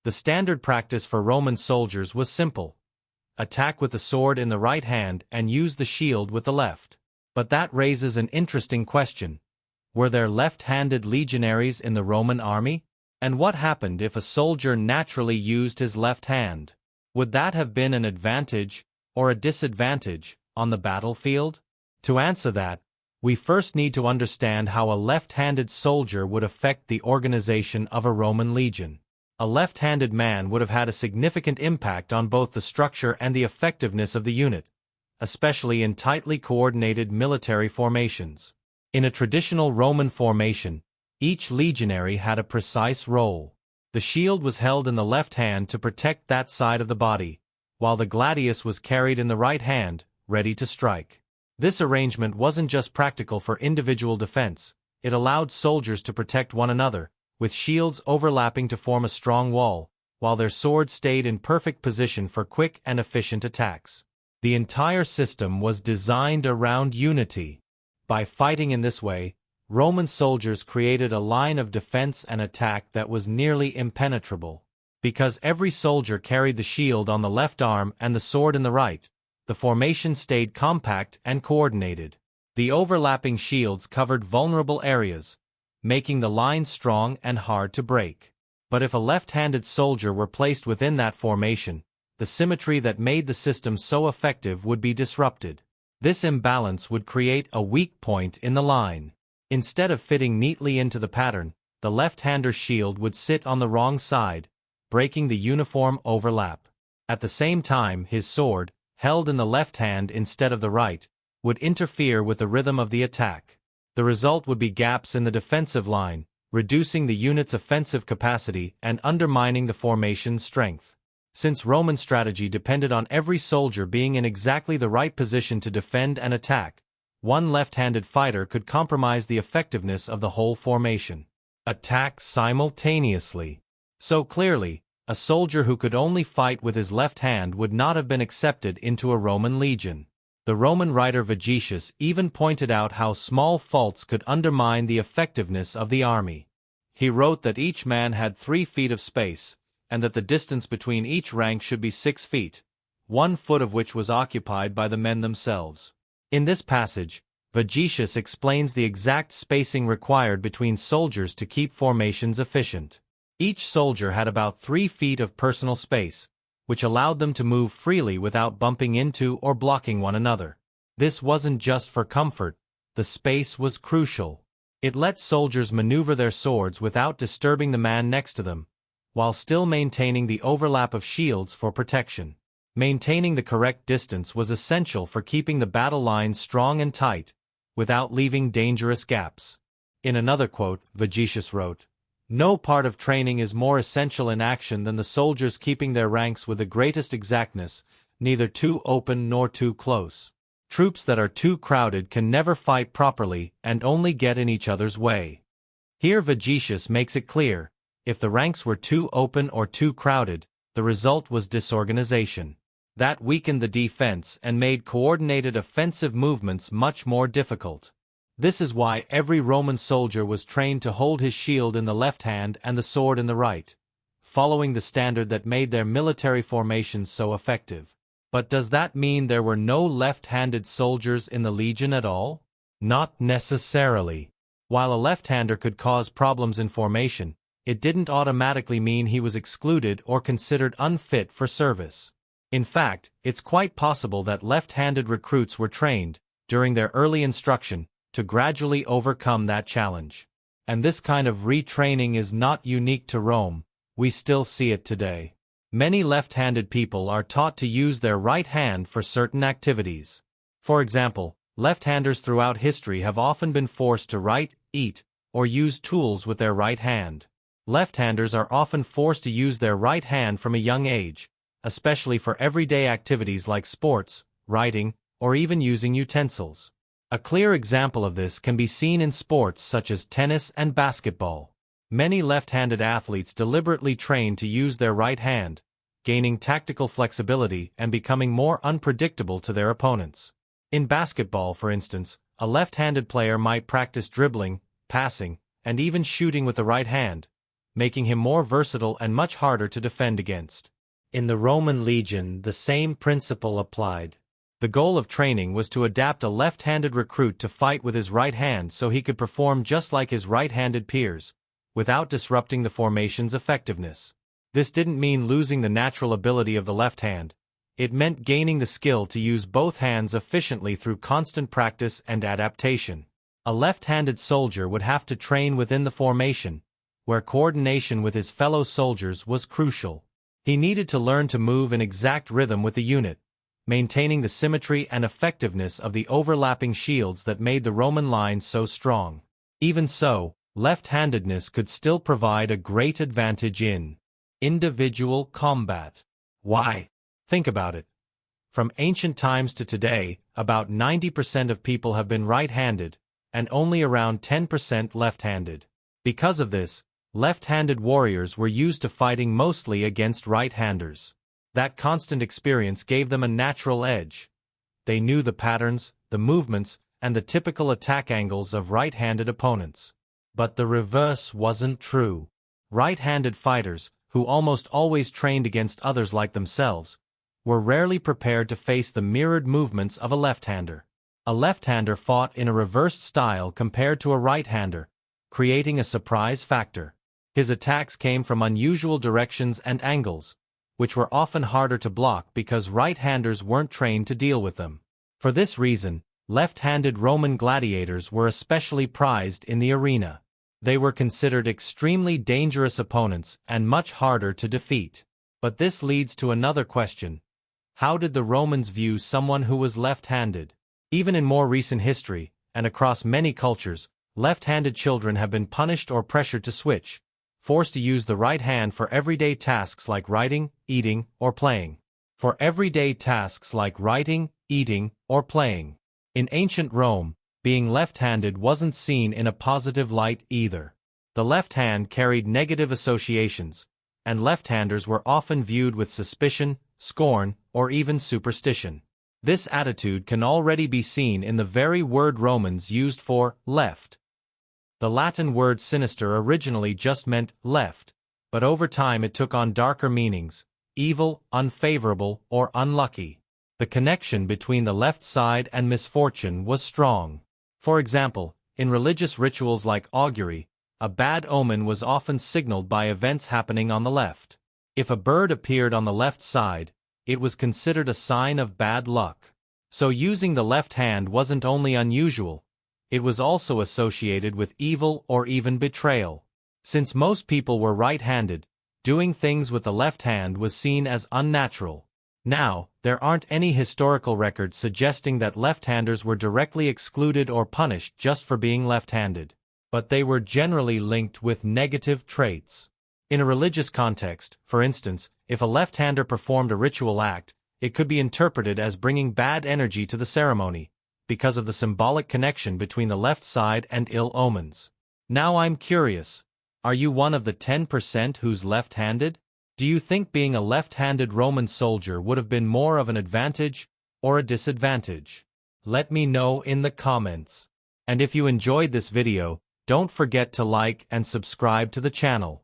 The standard practice for Roman soldiers was simple: attack with the sword in the right hand and use the shield with the left. But that raises an interesting question. Were there left-handed legionaries in the Roman army? And what happened if a soldier naturally used his left hand? Would that have been an advantage or a disadvantage on the battlefield? To answer that, we first need to understand how a left-handed soldier would affect the organization of a Roman legion. A left-handed man would have had a significant impact on both the structure and the effectiveness of the unit, especially in tightly coordinated military formations. In a traditional Roman formation, each legionary had a precise role. The shield was held in the left hand to protect that side of the body, while the gladius was carried in the right hand, ready to strike. This arrangement wasn't just practical for individual defense, it allowed soldiers to protect one another, with shields overlapping to form a strong wall, while their swords stayed in perfect position for quick and efficient attacks. The entire system was designed around unity. By fighting in this way, Roman soldiers created a line of defense and attack that was nearly impenetrable. Because every soldier carried the shield on the left arm and the sword in the right, the formation stayed compact and coordinated. The overlapping shields covered vulnerable areas, making the line strong and hard to break. But if a left-handed soldier were placed within that formation, the symmetry that made the system so effective would be disrupted. This imbalance would create a weak point in the line. Instead of fitting neatly into the pattern, the left-hander's shield would sit on the wrong side, breaking the uniform overlap. At the same time, his sword, held in the left hand instead of the right, would interfere with the rhythm of the attack. The result would be gaps in the defensive line, reducing the unit's offensive capacity and undermining the formation's strength. Since Roman strategy depended on every soldier being in exactly the right position to defend and attack, one left-handed fighter could compromise the effectiveness of the whole formation. Attack simultaneously. So clearly, a soldier who could only fight with his left hand would not have been accepted into a Roman legion. The Roman writer Vegetius even pointed out how small faults could undermine the effectiveness of the army. He wrote that each man had 3 feet of space, and that the distance between each rank should be 6 feet, 1 foot of which was occupied by the men themselves. In this passage, Vegetius explains the exact spacing required between soldiers to keep formations efficient. Each soldier had about 3 feet of personal space, which allowed them to move freely without bumping into or blocking one another. This wasn't just for comfort, the space was crucial. It let soldiers maneuver their swords without disturbing the man next to them, while still maintaining the overlap of shields for protection. Maintaining the correct distance was essential for keeping the battle lines strong and tight, without leaving dangerous gaps. In another quote, Vegetius wrote, "No part of training is more essential in action than the soldiers keeping their ranks with the greatest exactness, neither too open nor too close. Troops that are too crowded can never fight properly and only get in each other's way." Here Vegetius makes it clear, if the ranks were too open or too crowded, the result was disorganization. That weakened the defense and made coordinated offensive movements much more difficult. This is why every Roman soldier was trained to hold his shield in the left hand and the sword in the right, following the standard that made their military formations so effective. But does that mean there were no left-handed soldiers in the legion at all? Not necessarily. While a left-hander could cause problems in formation, it didn't automatically mean he was excluded or considered unfit for service. In fact, it's quite possible that left-handed recruits were trained, during their early instruction, to gradually overcome that challenge. And this kind of retraining is not unique to Rome, we still see it today. Many left-handed people are taught to use their right hand for certain activities. For example, left-handers throughout history have often been forced to write, eat, or use tools with their right hand. Left-handers are often forced to use their right hand from a young age, especially for everyday activities like sports, writing, or even using utensils. A clear example of this can be seen in sports such as tennis and basketball. Many left-handed athletes deliberately train to use their right hand, gaining tactical flexibility and becoming more unpredictable to their opponents. In basketball, for instance, a left-handed player might practice dribbling, passing, and even shooting with the right hand, making him more versatile and much harder to defend against. In the Roman legion, the same principle applied. The goal of training was to adapt a left-handed recruit to fight with his right hand so he could perform just like his right-handed peers, without disrupting the formation's effectiveness. This didn't mean losing the natural ability of the left hand. It meant gaining the skill to use both hands efficiently through constant practice and adaptation. A left-handed soldier would have to train within the formation, where coordination with his fellow soldiers was crucial. He needed to learn to move in exact rhythm with the unit, maintaining the symmetry and effectiveness of the overlapping shields that made the Roman line so strong. Even so, left-handedness could still provide a great advantage in individual combat. Why? Think about it. From ancient times to today, about 90% of people have been right-handed, and only around 10% left-handed. Because of this, left-handed warriors were used to fighting mostly against right-handers. That constant experience gave them a natural edge. They knew the patterns, the movements, and the typical attack angles of right-handed opponents. But the reverse wasn't true. Right-handed fighters, who almost always trained against others like themselves, were rarely prepared to face the mirrored movements of a left-hander. A left-hander fought in a reversed style compared to a right-hander, creating a surprise factor. His attacks came from unusual directions and angles, which were often harder to block because right-handers weren't trained to deal with them. For this reason, left-handed Roman gladiators were especially prized in the arena. They were considered extremely dangerous opponents and much harder to defeat. But this leads to another question. How did the Romans view someone who was left-handed? Even in more recent history, and across many cultures, left-handed children have been punished or pressured to switch, forced to use the right hand for everyday tasks like writing, eating, or playing. For everyday tasks like writing, eating, or playing. In ancient Rome, being left-handed wasn't seen in a positive light either. The left hand carried negative associations, and left-handers were often viewed with suspicion, scorn, or even superstition. This attitude can already be seen in the very word Romans used for left. The Latin word sinister originally just meant left, but over time it took on darker meanings: evil, unfavorable, or unlucky. The connection between the left side and misfortune was strong. For example, in religious rituals like augury, a bad omen was often signaled by events happening on the left. If a bird appeared on the left side, it was considered a sign of bad luck. So using the left hand wasn't only unusual, it was also associated with evil or even betrayal. Since most people were right-handed, doing things with the left hand was seen as unnatural. Now, there aren't any historical records suggesting that left-handers were directly excluded or punished just for being left-handed, but they were generally linked with negative traits. In a religious context, for instance, if a left-hander performed a ritual act, it could be interpreted as bringing bad energy to the ceremony, because of the symbolic connection between the left side and ill omens. Now I'm curious, are you one of the 10% who's left-handed? Do you think being a left-handed Roman soldier would have been more of an advantage or a disadvantage? Let me know in the comments. And if you enjoyed this video, don't forget to like and subscribe to the channel.